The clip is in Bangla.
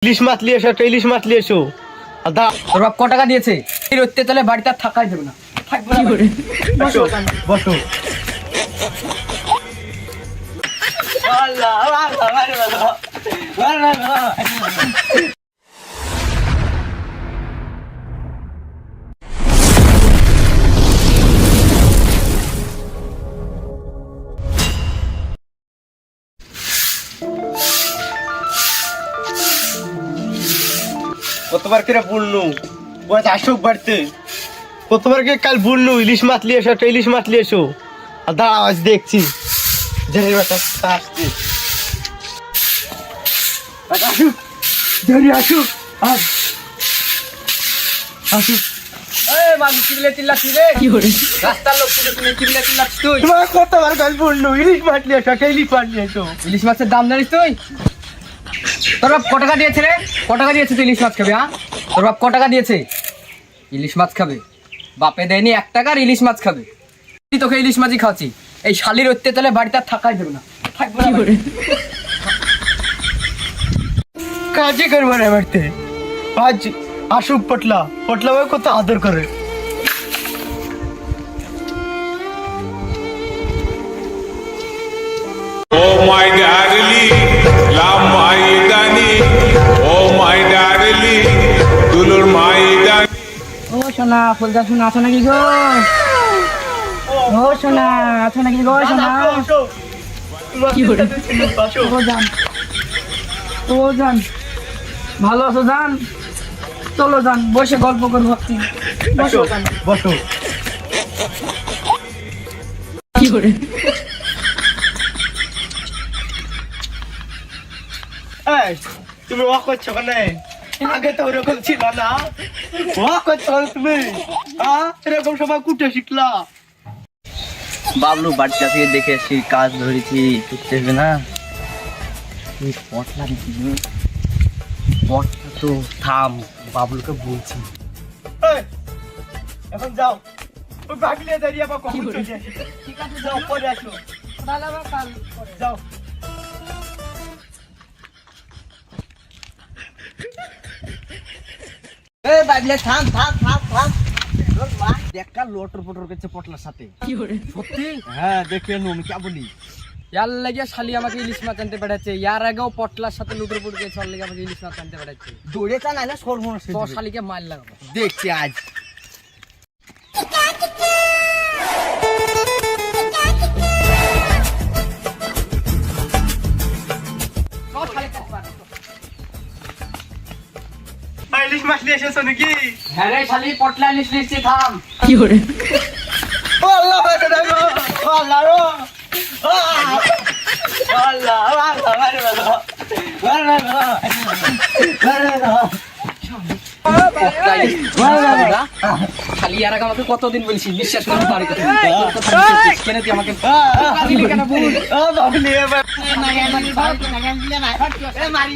ইলিশ মাছ নিয়ে এসো, একটা ইলিশ মাছ নিয়ে এসো। তোর বাপ ক টাকা দিয়েছে? এই রোদতে তাহলে বাড়িতে আর থাকাই যাবে না। থাকবে না বাড়ি। বসো বসো। কতবার করে বললু বয়স আসুক বাড়তে, কতবার করে কাল বললু ইলিশ মাছ নিয়ে এসো, একটা ইলিশ মাছ নিয়ে এসো। আর দাঁড়াও আজ দেখছি জেনে আসছে আসুক, জেনে আসুক আজ আসুক। এই মাগি চিল্লে চিল্লাচ্ছিস রে? কি করে রাস্তার লোক তুমি চিল্লে চিল্লাচ্ছিস তুই? তোমার কতবার কাল বললু ইলিশ মাছ নিয়ে এসো, একটা ইলিশ মাছ নিয়ে এসো। ইলিশ মাছের দাম জানিস তুই? তোর বাপ ক টাকা দিয়েছে রে? ক টাকা দিয়েছে তুই ইলিশ মাছ খাবি? হ্যাঁ, তোর বাপ ক টাকা দিয়েছে ইলিশ মাছ খাবে? বাপে দেয়নি 1 টাকার ইলিশ মাছ খাবে। তুই তোকে ইলিশ মাছই খাওয়াচ্ছি। এই শালির অত্যাচারে বাড়িতে আর থাকাই যাবে না। থাকবে না বাড়ি। কাজে করবো না বাড়তে। আজ আসুক পটলা, পটলা ভাই কত আদর করে। Oh my darling, love my darling, oh my darling, dulur my darling. ও সোনা, ফুলদা সোনা আছো নাকি গো? ও সোনা আছো নাকি গো? সোনা কি করে? ও জান, ও জান, ভালো আছো জান? চলো জান, বসে গল্প করবো। বসো জান, বসো। কি করে? এই, তুমি ওয়াক করছো কেন? আগে তো ওরকম ছিল না। ওয়াক করছো কেন তুমি? এরকম সময় কুটে শিখলা? বাবলু বাড়িতে থেকে দেখে এসছি, কাজ ধরেছি, টুকতেছে না। তুই পটলা দিচ্ছি, পটলা তো থাম, বাবলুকে বলছি। এই, এখন যাও, ওই ভাগলে দাঁড়িয়ে আবার কখন চলে আসে। ঠিক আছে, যাও পরে আসো, যাও। এই বাইবলে থাম থাম থাম থাম। দেখা লোটর পটর করছে পটলার সাথে। কি করে? সত্যি? হ্যাঁ দেখে নো, আমি কে বলি। ইয়ার লাগিয়া শালি আমাকে ইলিশ মাছ আনতে পাঠাচ্ছে। ইয়ার আগেও পটলার সাথে লুটোর পুট গেছে, ওর লাগে আমাকে ইলিশ মাছ আনতে পাঠাচ্ছে। দৌড়ে চা নাইলে সর্বনাশ তোর শালিকে মার লাগাবো। দেখছি আজ। ইলিশ মাছ নিয়ে এসেছো নাকি? হ্যাঁ রে শালি, পটলা ইলিশ নিচ্ছি, থাম। কি করে? আল্লাহ বাঁচা দাও, আল্লাহ রো, আল্লাহ আল্লাহ মারে বাবা, মারে বাবা, মারে বাবা। খালি আর আগে আমাকে কতদিন বলছি বিশ্বাস করতে পারি কেন তুই আমাকে কেন বল? মারি